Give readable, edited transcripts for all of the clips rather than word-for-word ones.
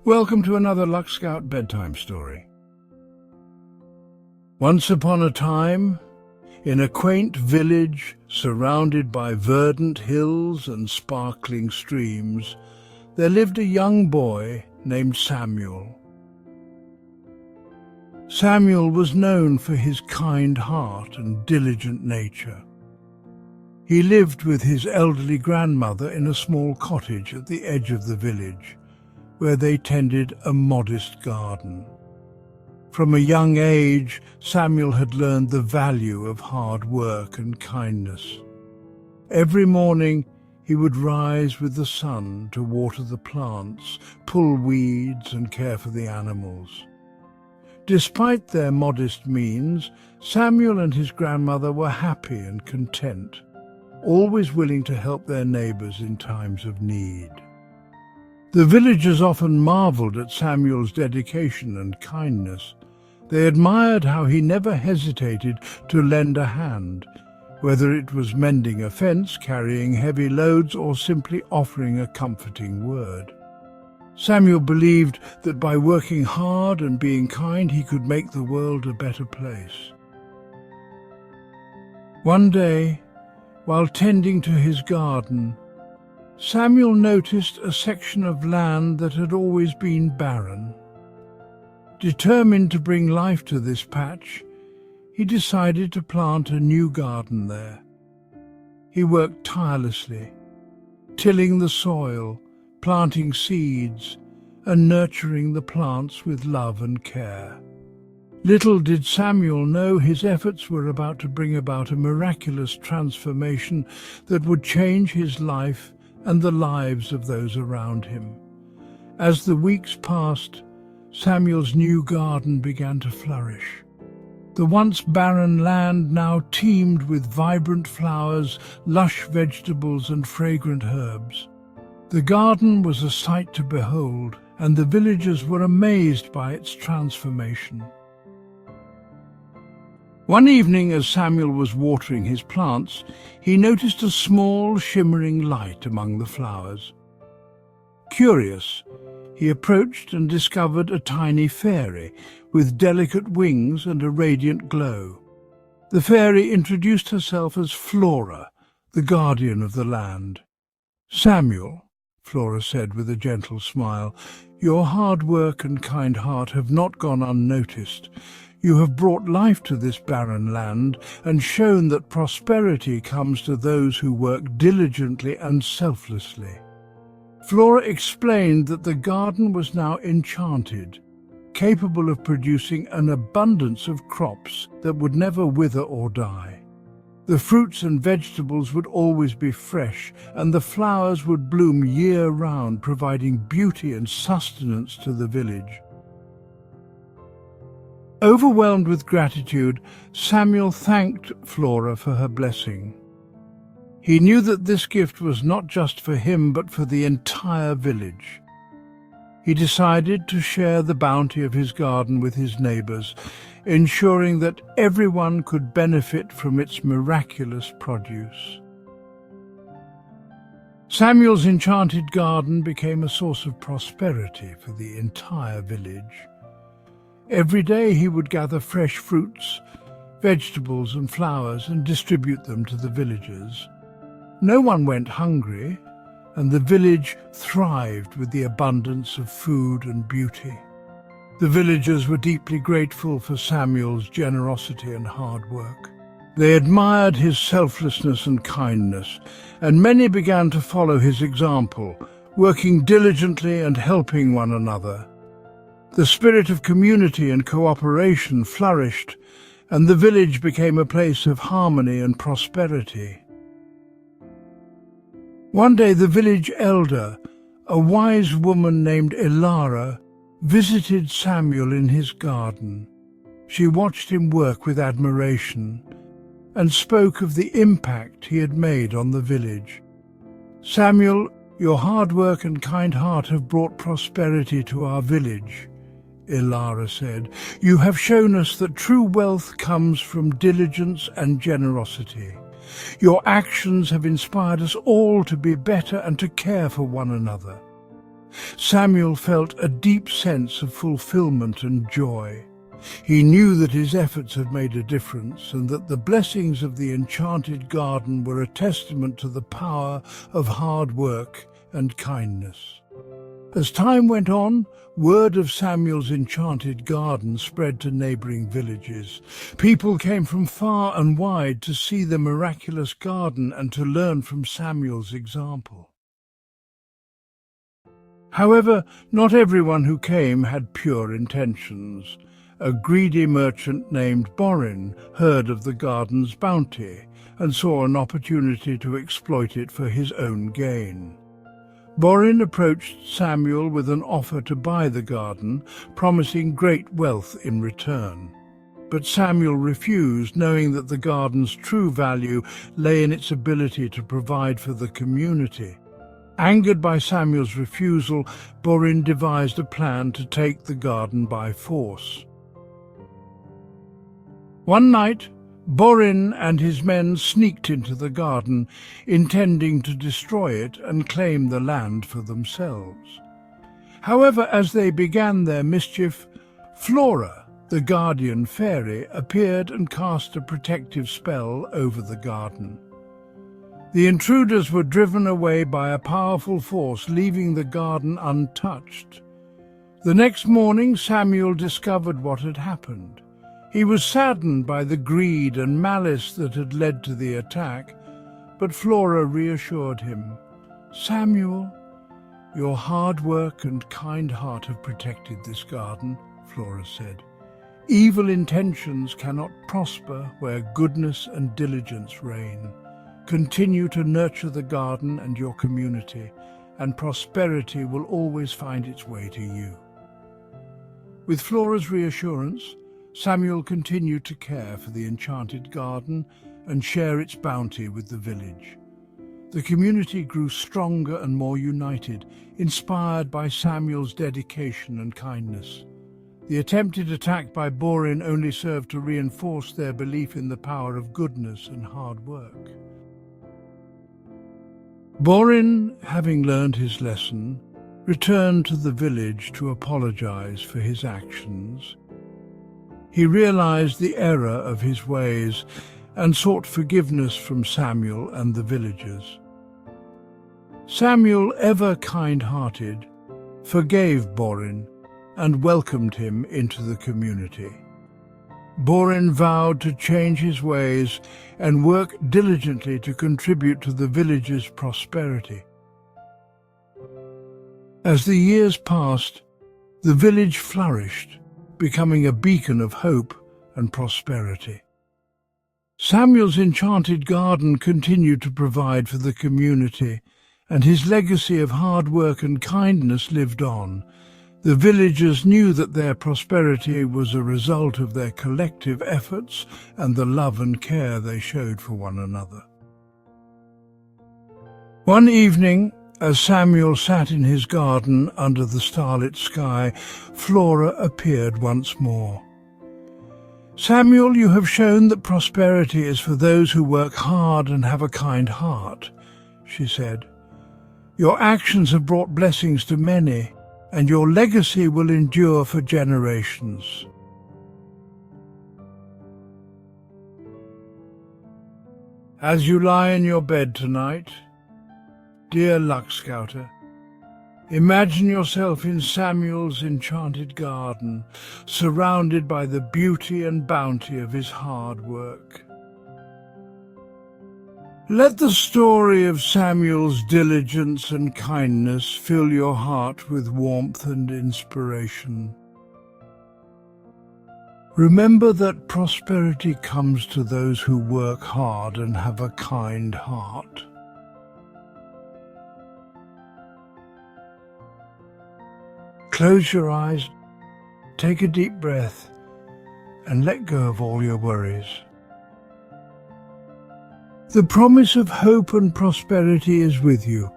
Welcome to another Luck Scout bedtime story. Once upon a time, in a quaint village surrounded by verdant hills and sparkling streams, there lived a young boy named Samuel. Samuel was known for his kind heart and diligent nature. He lived with his elderly grandmother in a small cottage at the edge of the village, where they tended a modest garden. From a young age, Samuel had learned the value of hard work and kindness. Every morning, he would rise with the sun to water the plants, pull weeds, and care for the animals. Despite their modest means, Samuel and his grandmother were happy and content, always willing to help their neighbors in times of need. The villagers often marveled at Samuel's dedication and kindness. They admired how he never hesitated to lend a hand, whether it was mending a fence, carrying heavy loads, or simply offering a comforting word. Samuel believed that by working hard and being kind, he could make the world a better place. One day, while tending to his garden, Samuel noticed a section of land that had always been barren. Determined to bring life to this patch, he decided to plant a new garden there. He worked tirelessly, tilling the soil, planting seeds, and nurturing the plants with love and care. Little did Samuel know his efforts were about to bring about a miraculous transformation that would change his life and the lives of those around him. As the weeks passed, Samuel's new garden began to flourish. The once barren land now teemed with vibrant flowers, lush vegetables, and fragrant herbs. The garden was a sight to behold, and the villagers were amazed by its transformation. One evening, as Samuel was watering his plants, he noticed a small, shimmering light among the flowers. Curious, he approached and discovered a tiny fairy with delicate wings and a radiant glow. The fairy introduced herself as Flora, the guardian of the land. "Samuel," Flora said with a gentle smile, "your hard work and kind heart have not gone unnoticed. You have brought life to this barren land and shown that prosperity comes to those who work diligently and selflessly." Flora explained that the garden was now enchanted, capable of producing an abundance of crops that would never wither or die. The fruits and vegetables would always be fresh, and the flowers would bloom year-round, providing beauty and sustenance to the village. Overwhelmed with gratitude, Samuel thanked Flora for her blessing. He knew that this gift was not just for him, but for the entire village. He decided to share the bounty of his garden with his neighbors, ensuring that everyone could benefit from its miraculous produce. Samuel's enchanted garden became a source of prosperity for the entire village. Every day he would gather fresh fruits, vegetables and flowers and distribute them to the villagers. No one went hungry, and the village thrived with the abundance of food and beauty. The villagers were deeply grateful for Samuel's generosity and hard work. They admired his selflessness and kindness, and many began to follow his example, working diligently and helping one another. The spirit of community and cooperation flourished, and the village became a place of harmony and prosperity. One day the village elder, a wise woman named Ilara, visited Samuel in his garden. She watched him work with admiration and spoke of the impact he had made on the village. "Samuel, your hard work and kind heart have brought prosperity to our village," Ilara said. "You have shown us that true wealth comes from diligence and generosity. Your actions have inspired us all to be better and to care for one another. Samuel felt a deep sense of fulfillment and joy. He knew that his efforts had made a difference and that the blessings of the enchanted garden were a testament to the power of hard work and kindness. As time went on, word of Samuel's enchanted garden spread to neighbouring villages. People came from far and wide to see the miraculous garden and to learn from Samuel's example. However, not everyone who came had pure intentions. A greedy merchant named Borin heard of the garden's bounty and saw an opportunity to exploit it for his own gain. Borin approached Samuel with an offer to buy the garden, promising great wealth in return. But Samuel refused, knowing that the garden's true value lay in its ability to provide for the community. Angered by Samuel's refusal, Borin devised a plan to take the garden by force. One night, Borin and his men sneaked into the garden, intending to destroy it and claim the land for themselves. However, as they began their mischief, Flora, the guardian fairy, appeared and cast a protective spell over the garden. The intruders were driven away by a powerful force, leaving the garden untouched. The next morning, Samuel discovered what had happened. He was saddened by the greed and malice that had led to the attack, but Flora reassured him. "Samuel, your hard work and kind heart have protected this garden," Flora said. "Evil intentions cannot prosper where goodness and diligence reign. Continue to nurture the garden and your community, and prosperity will always find its way to you." With Flora's reassurance, Samuel continued to care for the enchanted garden and share its bounty with the village. The community grew stronger and more united, inspired by Samuel's dedication and kindness. The attempted attack by Borin only served to reinforce their belief in the power of goodness and hard work. Borin, having learned his lesson, returned to the village to apologize for his actions. He realized the error of his ways and sought forgiveness from Samuel and the villagers. Samuel, ever kind-hearted, forgave Borin and welcomed him into the community. Borin vowed to change his ways and work diligently to contribute to the village's prosperity. As the years passed, the village flourished, becoming a beacon of hope and prosperity. Samuel's enchanted garden continued to provide for the community, and his legacy of hard work and kindness lived on. The villagers knew that their prosperity was a result of their collective efforts and the love and care they showed for one another. One evening, as Samuel sat in his garden under the starlit sky, Flora appeared once more. "Samuel, you have shown that prosperity is for those who work hard and have a kind heart," she said. "Your actions have brought blessings to many, and your legacy will endure for generations." As you lie in your bed tonight, dear Luck Scouter, imagine yourself in Samuel's enchanted garden, surrounded by the beauty and bounty of his hard work. Let the story of Samuel's diligence and kindness fill your heart with warmth and inspiration. Remember that prosperity comes to those who work hard and have a kind heart. Close your eyes, take a deep breath, and let go of all your worries. The promise of hope and prosperity is with you,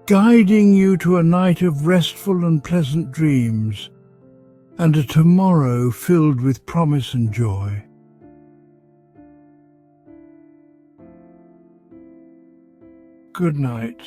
guiding you to a night of restful and pleasant dreams, and a tomorrow filled with promise and joy. Good night.